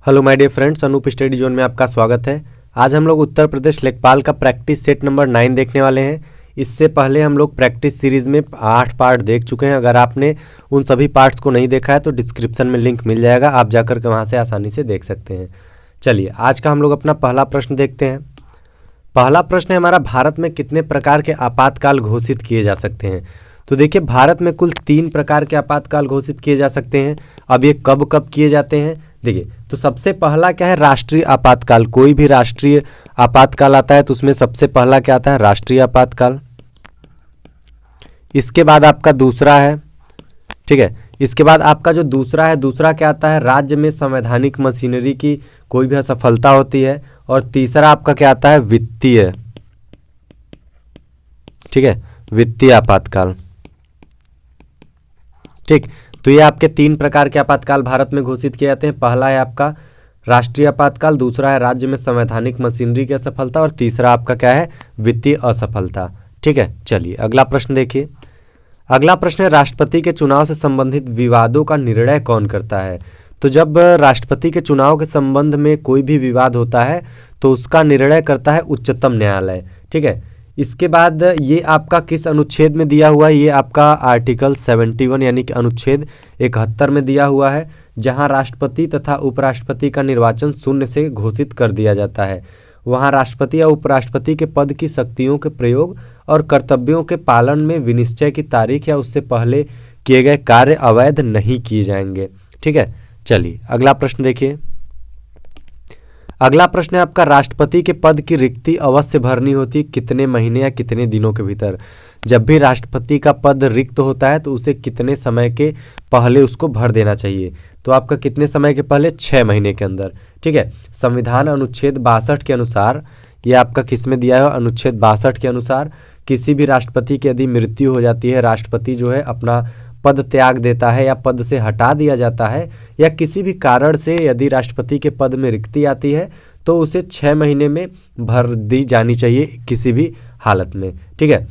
Hello my dear friends, Anoop study zone में आपका स्वागत है। आज हम लोग उत्तर प्रदेश लेखपाल का प्रैक्टिस सेट नंबर 9 देखने वाले हैं। इससे पहले हम लोग प्रैक्टिस सीरीज़ में 8 पार्ट देख चुके हैं। अगर आपने उन सभी पार्ट्स को नहीं देखा है तो डिस्क्रिप्शन में लिंक मिल जाएगा, आप जाकर के वहाँ से आसानी से देख सकते हैं। चलिए आज का हम लोग अपना पहला प्रश्न देखते हैं। पहला प्रश्न है हमारा, भारत में कितने प्रकार के आपातकाल घोषित किए जा सकते हैं। तो देखिए, भारत में कुल 3 प्रकार के आपातकाल घोषित किए जा सकते हैं। अब ये कब कब किए जाते हैं, देखिए तो सबसे पहला क्या है, राष्ट्रीय आपातकाल। कोई भी राष्ट्रीय आपातकाल आता है तो उसमें सबसे पहला क्या आता है, राष्ट्रीय आपातकाल। इसके बाद आपका दूसरा है, ठीक है, इसके बाद आपका जो दूसरा है, दूसरा क्या आता है, राज्य में संवैधानिक मशीनरी की कोई भी असफलता होती है। और तीसरा आपका क्या आता है, वित्तीय, ठीक है, वित्तीय आपातकाल। ठीक, तो ये आपके 3 प्रकार के आपातकाल भारत में घोषित किए जाते हैं। पहला है आपका राष्ट्रीय आपातकाल, दूसरा है राज्य में संवैधानिक मशीनरी की असफलता और तीसरा आपका क्या है, वित्तीय असफलता। ठीक है, चलिए अगला प्रश्न देखिए। अगला प्रश्न है, राष्ट्रपति के चुनाव से संबंधित विवादों का निर्णय कौन करता है। तो जब राष्ट्रपति के चुनाव के संबंध में कोई भी विवाद होता है तो उसका निर्णय करता है उच्चतम न्यायालय। ठीक है, इसके बाद ये आपका किस अनुच्छेद में दिया हुआ है, ये आपका आर्टिकल 71 यानी कि अनुच्छेद 71 में दिया हुआ है, जहां राष्ट्रपति तथा उपराष्ट्रपति का निर्वाचन शून्य से घोषित कर दिया जाता है। वहां राष्ट्रपति या उपराष्ट्रपति के पद की शक्तियों के प्रयोग और कर्तव्यों के पालन में विनिश्चय की तारीख या उससे पहले किए गए कार्य अवैध नहीं किए जाएंगे। ठीक है, चलिए अगला प्रश्न देखिए। अगला प्रश्न है आपका, राष्ट्रपति के पद की रिक्ति अवश्य भरनी होती है कितने महीने या कितने दिनों के भीतर। जब भी राष्ट्रपति का पद रिक्त होता है तो उसे कितने समय के पहले उसको भर देना चाहिए। तो आपका कितने समय के पहले, 6 महीने के अंदर। ठीक है, संविधान अनुच्छेद 62 के अनुसार, ये आपका किस में दिया है, अनुच्छेद 62 के अनुसार किसी भी राष्ट्रपति की यदि मृत्यु हो जाती है, राष्ट्रपति जो है अपना पद त्याग देता है या पद से हटा दिया जाता है, या किसी भी कारण से यदि राष्ट्रपति के पद में रिक्ति आती है तो उसे 6 महीने में भर दी जानी चाहिए किसी भी हालत में। ठीक है,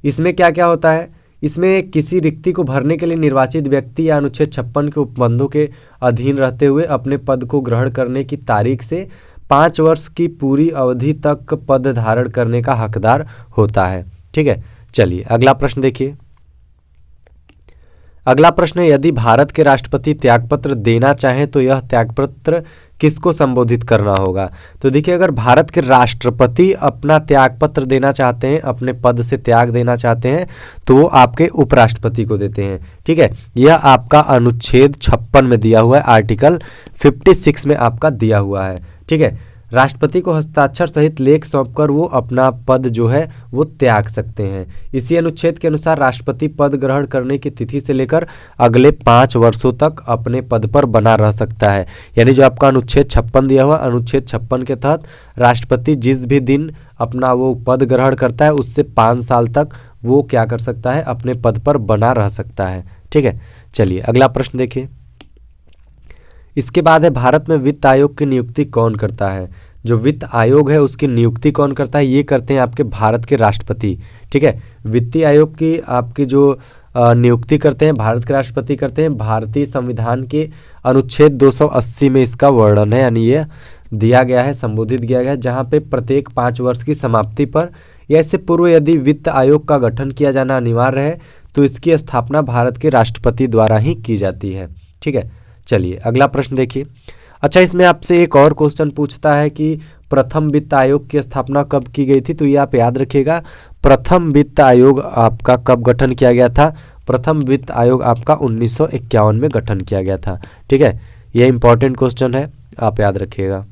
इसमें क्या क्या होता है, इसमें किसी रिक्ति को भरने के लिए निर्वाचित व्यक्ति या अनुच्छेद 56 के उपबंधों के अधीन रहते हुए अपने पद को ग्रहण करने की तारीख से 5 वर्ष की पूरी अवधि तक पद धारण करने का हकदार होता है। ठीक है, चलिए अगला प्रश्न देखिए। अगला प्रश्न है, यदि भारत के राष्ट्रपति त्यागपत्र देना चाहें तो यह त्यागपत्र किसको संबोधित करना होगा। तो देखिए, अगर भारत के राष्ट्रपति अपना त्यागपत्र देना चाहते हैं, अपने पद से त्याग देना चाहते हैं, तो वो आपके उपराष्ट्रपति को देते हैं। ठीक है, यह आपका अनुच्छेद 56 में दिया हुआ है, आर्टिकल 56 में आपका दिया हुआ है। ठीक है, राष्ट्रपति को हस्ताक्षर सहित लेख सौंपकर वो अपना पद जो है वो त्याग सकते हैं। इसी अनुच्छेद के अनुसार राष्ट्रपति पद ग्रहण करने की तिथि से लेकर अगले 5 वर्षों तक अपने पद पर बना रह सकता है। यानी जो आपका अनुच्छेद 56 दिया हुआ, अनुच्छेद 56 के तहत राष्ट्रपति जिस भी दिन अपना वो पद ग्रहण करता है उससे 5 साल तक वो क्या कर सकता है, अपने पद पर बना रह सकता है। ठीक है, चलिए अगला प्रश्न देखिए। इसके बाद है, भारत में वित्त आयोग की नियुक्ति कौन करता है। जो वित्त आयोग है उसकी नियुक्ति कौन करता है, ये करते हैं आपके भारत के राष्ट्रपति। ठीक है, वित्तीय आयोग की आपकी जो नियुक्ति करते हैं भारत के राष्ट्रपति करते हैं। भारतीय संविधान के अनुच्छेद 280 में इसका वर्णन है, यानी ये दिया गया है, संबोधित किया गया है, जहाँ पे प्रत्येक 5 वर्ष की समाप्ति पर या इससे पूर्व यदि वित्त आयोग का गठन किया जाना अनिवार्य है तो इसकी स्थापना भारत के राष्ट्रपति द्वारा ही की जाती है। ठीक है, चलिए अगला प्रश्न देखिए। अच्छा, इसमें आपसे एक और क्वेश्चन पूछता है कि प्रथम वित्त आयोग की स्थापना कब की गई थी। तो ये आप याद रखिएगा, प्रथम वित्त आयोग आपका कब गठन किया गया था। प्रथम वित्त आयोग आपका 1951 में गठन किया गया था। ठीक है, यह इंपॉर्टेंट क्वेश्चन है, आप याद रखिएगा।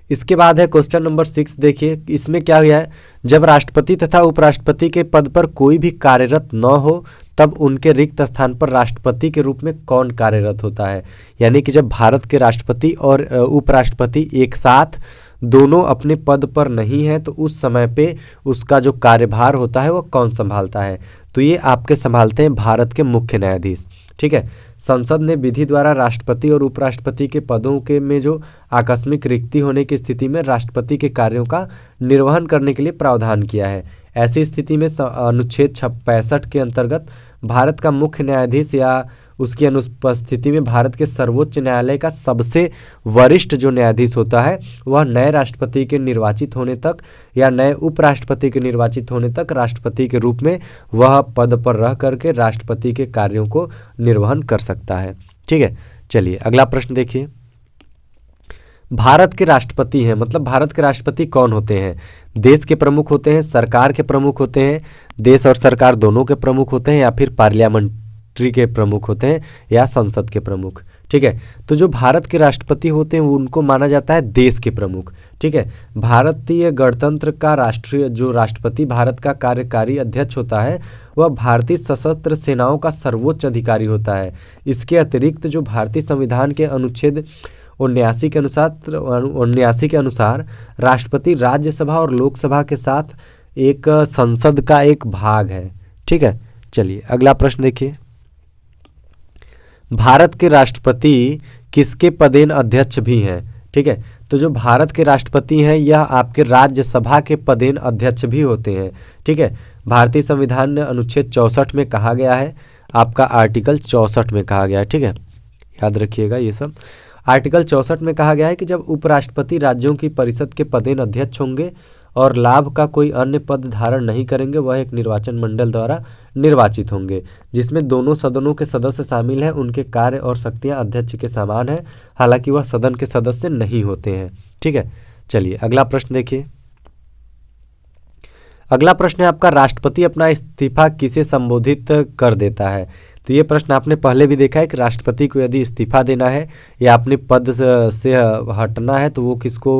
इसके बाद है क्वेश्चन नंबर 6 देखिए। इसमें क्या गया है, जब राष्ट्रपति तथा उपराष्ट्रपति के पद पर कोई भी कार्यरत न हो तब उनके रिक्त स्थान पर राष्ट्रपति के रूप में कौन कार्यरत होता है। यानी कि जब भारत के राष्ट्रपति और उपराष्ट्रपति एक साथ दोनों अपने पद पर नहीं है तो उस समय पे उसका जो कार्यभार होता है वो कौन संभालता है। तो ये आपके संभालते हैं भारत के मुख्य न्यायाधीश। ठीक है, संसद ने विधि द्वारा राष्ट्रपति और उपराष्ट्रपति के पदों के में जो आकस्मिक रिक्ति होने की स्थिति में राष्ट्रपति के कार्यों का निर्वहन करने के लिए प्रावधान किया है। ऐसी स्थिति में अनुच्छेद 65 के अंतर्गत भारत का मुख्य न्यायाधीश या उसकी अनुपस्थिति में भारत के सर्वोच्च न्यायालय का सबसे वरिष्ठ जो न्यायाधीश होता है वह नए राष्ट्रपति के निर्वाचित होने तक या नए उपराष्ट्रपति के निर्वाचित होने तक राष्ट्रपति के रूप में वह पद पर रह करके राष्ट्रपति के कार्यों को निर्वहन कर सकता है। ठीक है, चलिए अगला प्रश्न देखिए। भारत के राष्ट्रपति हैं, मतलब भारत के राष्ट्रपति कौन होते हैं? देश के प्रमुख होते हैं, सरकार के प्रमुख होते हैं, देश और सरकार दोनों के प्रमुख होते हैं, या फिर पार्लियामेंट्री के प्रमुख होते हैं, या संसद के प्रमुख। ठीक है, तो जो भारत के राष्ट्रपति होते हैं उनको माना जाता है देश के प्रमुख। ठीक है, भारतीय गणतंत्र का राष्ट्रीय जो राष्ट्रपति भारत का कार्यकारी अध्यक्ष होता है वह भारतीय सशस्त्र सेनाओं का सर्वोच्च अधिकारी होता है। इसके अतिरिक्त जो भारतीय संविधान के अनुच्छेद 79 के अनुसार राष्ट्रपति राज्यसभा और लोकसभा के साथ एक संसद का एक भाग है। ठीक है, चलिए अगला प्रश्न देखिए। भारत के राष्ट्रपति किसके पदेन अध्यक्ष भी हैं? ठीक है, तो जो भारत के राष्ट्रपति हैं यह आपके राज्यसभा के पदेन अध्यक्ष भी होते हैं। ठीक है, भारतीय संविधान ने अनुच्छेद 64 में कहा गया है, आपका आर्टिकल 64 में कहा गया है। ठीक है, याद रखिएगा ये सब। आर्टिकल 64 में कहा गया है कि जब उपराष्ट्रपति राज्यों की परिषद के पदेन अध्यक्ष होंगे और लाभ का कोई अन्य पद धारण नहीं करेंगे, वह एक निर्वाचन मंडल द्वारा निर्वाचित होंगे जिसमें दोनों सदनों के सदस्य शामिल हैं। उनके कार्य और शक्तियां अध्यक्ष के समान हैं, हालांकि वह सदन के सदस्य नहीं होते हैं। ठीक है, चलिए अगला प्रश्न देखिए। अगला प्रश्न है आपका, राष्ट्रपति अपना इस्तीफा किसे संबोधित कर देता है? तो ये प्रश्न आपने पहले भी देखा है कि राष्ट्रपति को यदि इस्तीफा देना है या अपने पद से हटना है तो वो किसको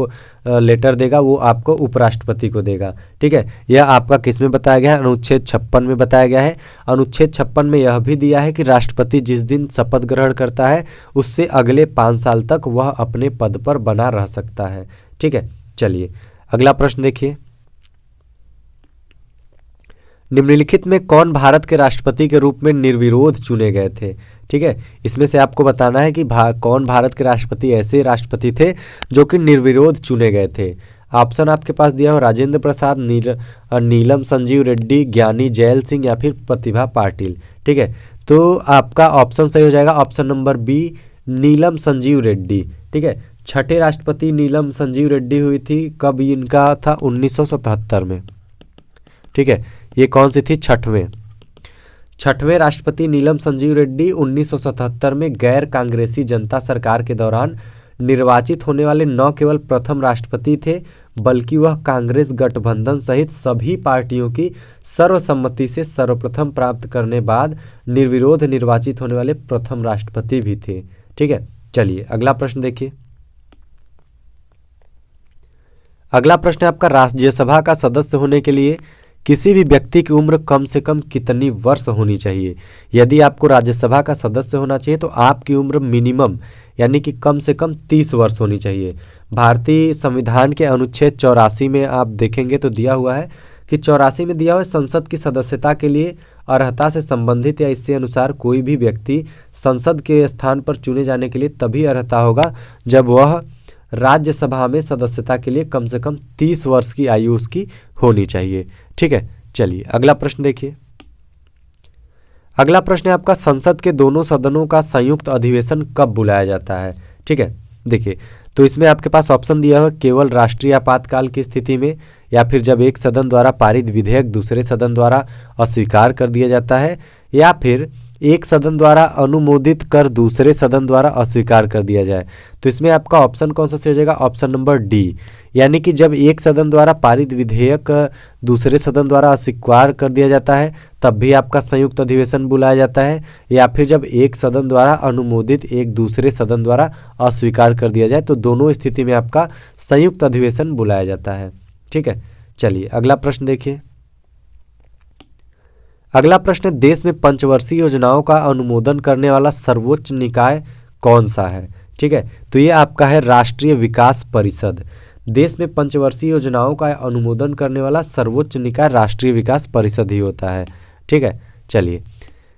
लेटर देगा? वो आपको उपराष्ट्रपति को देगा। ठीक है, यह आपका किस में बताया गया है? अनुच्छेद 56 में बताया गया है। अनुच्छेद 56 में यह भी दिया है कि राष्ट्रपति जिस दिन शपथ ग्रहण करता है उससे अगले 5 साल तक वह अपने पद पर बना रह सकता है। ठीक है, चलिए अगला प्रश्न देखिए। निम्नलिखित में कौन भारत के राष्ट्रपति के रूप में निर्विरोध चुने गए थे? ठीक है, इसमें से आपको बताना है कि कौन भारत के राष्ट्रपति ऐसे राष्ट्रपति थे जो कि निर्विरोध चुने गए थे। ऑप्शन आपके पास दिया हो, राजेंद्र प्रसाद, नीलम संजीव रेड्डी, ज्ञानी जैल सिंह या फिर प्रतिभा पाटिल। ठीक है, तो आपका ऑप्शन सही हो जाएगा ऑप्शन नंबर बी, नीलम संजीव रेड्डी। ठीक है, छठे राष्ट्रपति नीलम संजीव रेड्डी हुई थी, कब इनका था? 1977 में। ठीक है, ये कौन सी थी? छठवें राष्ट्रपति नीलम संजीव रेड्डी 1977 में गैर कांग्रेसी जनता सरकार के दौरान निर्वाचित होने वाले न केवल प्रथम राष्ट्रपति थे बल्कि वह कांग्रेस गठबंधन सहित सभी पार्टियों की सर्वसम्मति से सर्वप्रथम प्राप्त करने बाद निर्विरोध निर्वाचित होने वाले प्रथम राष्ट्रपति भी थे। ठीक है, चलिए अगला प्रश्न देखिए। अगला प्रश्न है आपका, राज्यसभा का सदस्य होने के लिए किसी भी व्यक्ति की उम्र कम से कम कितनी वर्ष होनी चाहिए? यदि आपको राज्यसभा का सदस्य होना चाहिए तो आपकी उम्र मिनिमम यानी कि कम से कम 30 वर्ष होनी चाहिए। भारतीय संविधान के अनुच्छेद 84 में आप देखेंगे तो दिया हुआ है कि 84 में दिया हुआ है, संसद की सदस्यता के लिए अर्हता से संबंधित या इससे अनुसार कोई भी व्यक्ति संसद के स्थान पर चुने जाने के लिए तभी अर्हता होगा जब वह राज्यसभा में सदस्यता के लिए कम से कम 30 वर्ष की आयु उसकी होनी चाहिए। ठीक है, चलिए अगला प्रश्न देखिए। अगला प्रश्न है आपका, संसद के दोनों सदनों का संयुक्त अधिवेशन कब बुलाया जाता है? ठीक है, देखिए तो इसमें आपके पास ऑप्शन दिया है, केवल राष्ट्रीय आपातकाल की स्थिति में, या फिर जब एक सदन द्वारा पारित विधेयक दूसरे सदन द्वारा अस्वीकार कर दिया जाता है, या फिर एक सदन द्वारा अनुमोदित कर दूसरे सदन द्वारा अस्वीकार कर दिया जाए। तो इसमें आपका ऑप्शन कौन सा सही हो जाएगा? ऑप्शन नंबर डी, यानी कि जब एक सदन द्वारा पारित विधेयक दूसरे सदन द्वारा अस्वीकार कर दिया जाता है तब भी आपका संयुक्त अधिवेशन बुलाया जाता है, या फिर जब एक सदन द्वारा अनुमोदित एक दूसरे सदन द्वारा अस्वीकार कर दिया जाए, तो दोनों स्थिति में आपका संयुक्त अधिवेशन बुलाया जाता है। ठीक है, चलिए अगला प्रश्न देखिए। अगला प्रश्न है, देश में पंचवर्षीय योजनाओं का अनुमोदन करने वाला सर्वोच्च निकाय कौन सा है? ठीक है, तो ये आपका है राष्ट्रीय विकास परिषद। देश में पंचवर्षीय योजनाओं का अनुमोदन करने वाला सर्वोच्च निकाय राष्ट्रीय विकास परिषद ही होता है। ठीक है, चलिए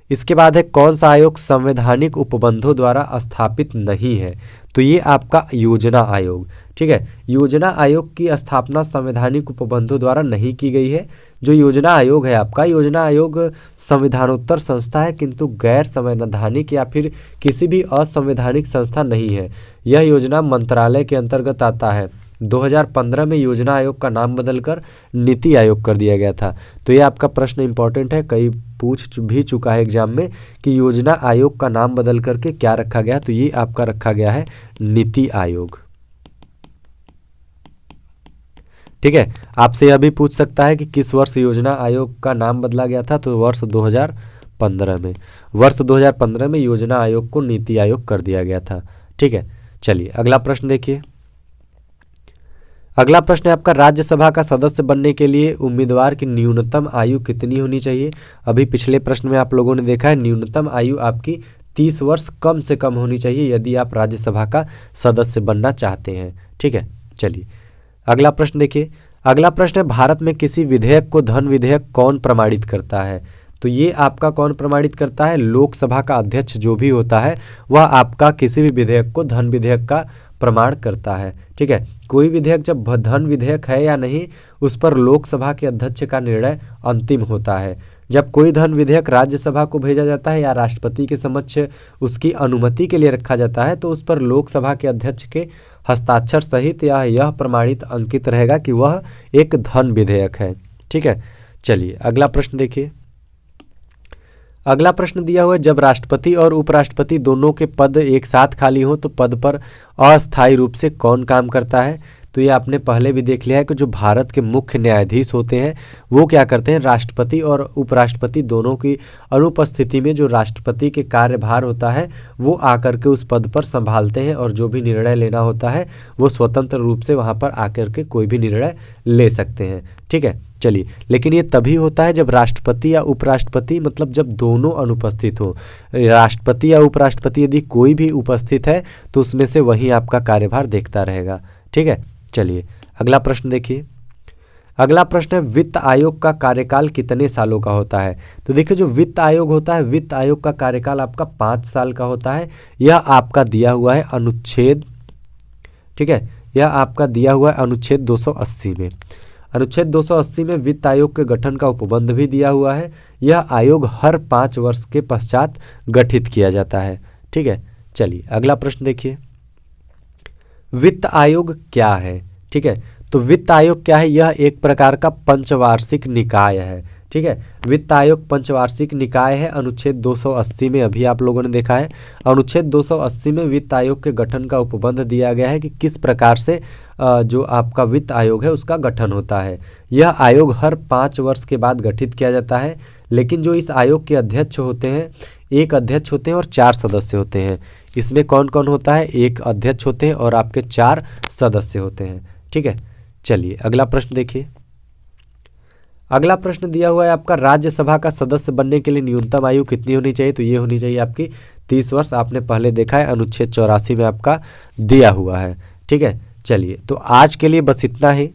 इसके बाद है कौन सा आयोग संवैधानिक उपबंधों द्वारा स्थापित नहीं है, तो ये आपका योजना आयोग। ठीक है, योजना आयोग की स्थापना संवैधानिक उपबंधों द्वारा नहीं की गई है। जो योजना आयोग है आपका, योजना आयोग संविधानोत्तर संस्था है किंतु गैर संवैधानिक या फिर किसी भी असंवैधानिक संस्था नहीं है। यह योजना मंत्रालय के अंतर्गत आता है। 2015 में योजना आयोग का नाम बदलकर नीति आयोग कर दिया गया था। तो ये आपका प्रश्न इंपॉर्टेंट है, कई पूछ भी चुका है एग्जाम में कि योजना आयोग का नाम बदल करके क्या रखा गया, तो ये आपका रखा गया है नीति आयोग। ठीक है, आपसे यह भी पूछ सकता है कि किस वर्ष योजना आयोग का नाम बदला गया था, तो वर्ष 2015 में। वर्ष 2015 में योजना आयोग को नीति आयोग कर दिया गया था। ठीक है, चलिए अगला प्रश्न देखिए। अगला प्रश्न है आपका, राज्यसभा का सदस्य बनने के लिए उम्मीदवार की न्यूनतम आयु कितनी होनी चाहिए। अभी पिछले प्रश्न में आप लोगों ने देखा है न्यूनतम आयु आपकी 30 वर्ष कम से कम होनी चाहिए यदि आप राज्यसभा का सदस्य बनना चाहते हैं। ठीक है, चलिए अगला प्रश्न देखिए। अगला प्रश्न है, भारत में किसी विधेयक को धन विधेयक कौन प्रमाणित करता है, तो ये आपका कौन प्रमाणित करता है, लोकसभा का अध्यक्ष जो भी होता है वह आपका किसी भी विधेयक को धन विधेयक का प्रमाण करता है। ठीक है, कोई विधेयक जब धन विधेयक है या नहीं उस पर लोकसभा के अध्यक्ष का निर्णय अंतिम होता है। जब कोई धन विधेयक राज्यसभा को भेजा जाता है या राष्ट्रपति के समक्ष उसकी अनुमति के लिए रखा जाता है तो उस पर लोकसभा के अध्यक्ष के हस्ताक्षर सहित यह प्रमाणित अंकित रहेगा कि वह एक धन विधेयक है। ठीक है, चलिए अगला प्रश्न देखिए। अगला प्रश्न दिया हुआ है, जब राष्ट्रपति और उपराष्ट्रपति दोनों के पद एक साथ खाली हों तो पद पर अस्थायी रूप से कौन काम करता है, तो ये आपने पहले भी देख लिया है कि जो भारत के मुख्य न्यायाधीश होते हैं वो क्या करते हैं, राष्ट्रपति और उपराष्ट्रपति दोनों की अनुपस्थिति में जो राष्ट्रपति के कार्यभार होता है वो आकर के उस पद पर संभालते हैं और जो भी निर्णय लेना होता है वो स्वतंत्र रूप से वहाँ पर आकर के कोई भी निर्णय ले सकते हैं। ठीक है, चलिए, लेकिन ये तभी होता है जब राष्ट्रपति या उपराष्ट्रपति मतलब जब दोनों अनुपस्थित हो। राष्ट्रपति या उपराष्ट्रपति यदि कोई भी उपस्थित है तो उसमें से वही आपका कार्यभार देखता रहेगा। ठीक है, चलिए अगला प्रश्न देखिए। अगला प्रश्न है, वित्त आयोग का कार्यकाल कितने सालों का होता है, तो देखिए जो वित्त आयोग होता है वित्त आयोग का कार्यकाल आपका 5 साल का होता है। यह आपका दिया हुआ है अनुच्छेद, ठीक है, यह आपका दिया हुआ है अनुच्छेद 280 में। अनुच्छेद 280 में वित्त आयोग के गठन का उपबंध भी दिया हुआ है। यह आयोग हर 5 वर्ष के पश्चात गठित किया जाता है। ठीक है, चलिए अगला प्रश्न देखिए। वित्त आयोग क्या है, ठीक है, तो वित्त आयोग क्या है, यह एक प्रकार का पंचवार्षिक निकाय है। ठीक है, वित्त आयोग पंचवार्षिक निकाय है। अनुच्छेद 280 में अभी आप लोगों ने देखा है, अनुच्छेद 280 में वित्त आयोग के गठन का उपबंध दिया गया है कि किस प्रकार से जो आपका वित्त आयोग है उसका गठन होता है। यह आयोग हर 5 वर्ष के बाद गठित किया जाता है, लेकिन जो इस आयोग के अध्यक्ष होते हैं, एक अध्यक्ष होते हैं और 4 सदस्य होते हैं। इसमें कौन कौन होता है, एक अध्यक्ष होते हैं और आपके 4 सदस्य होते हैं। ठीक है, चलिए अगला प्रश्न देखिए। अगला प्रश्न दिया हुआ है आपका, राज्यसभा का सदस्य बनने के लिए न्यूनतम आयु कितनी होनी चाहिए, तो ये होनी चाहिए आपकी 30 वर्ष। आपने पहले देखा है अनुच्छेद 84 में आपका दिया हुआ है। ठीक है, चलिए तो आज के लिए बस इतना ही,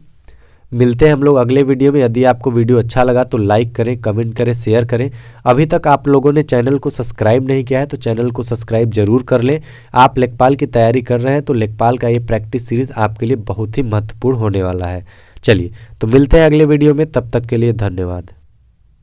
मिलते हैं हम लोग अगले वीडियो में। यदि आपको वीडियो अच्छा लगा तो लाइक करें, कमेंट करें, शेयर करें। अभी तक आप लोगों ने चैनल को सब्सक्राइब नहीं किया है तो चैनल को सब्सक्राइब जरूर कर लें। आप लेखपाल की तैयारी कर रहे हैं तो लेखपाल का ये प्रैक्टिस सीरीज आपके लिए बहुत ही महत्वपूर्ण होने वाला है। चलिए तो मिलते हैं अगले वीडियो में, तब तक के लिए धन्यवाद।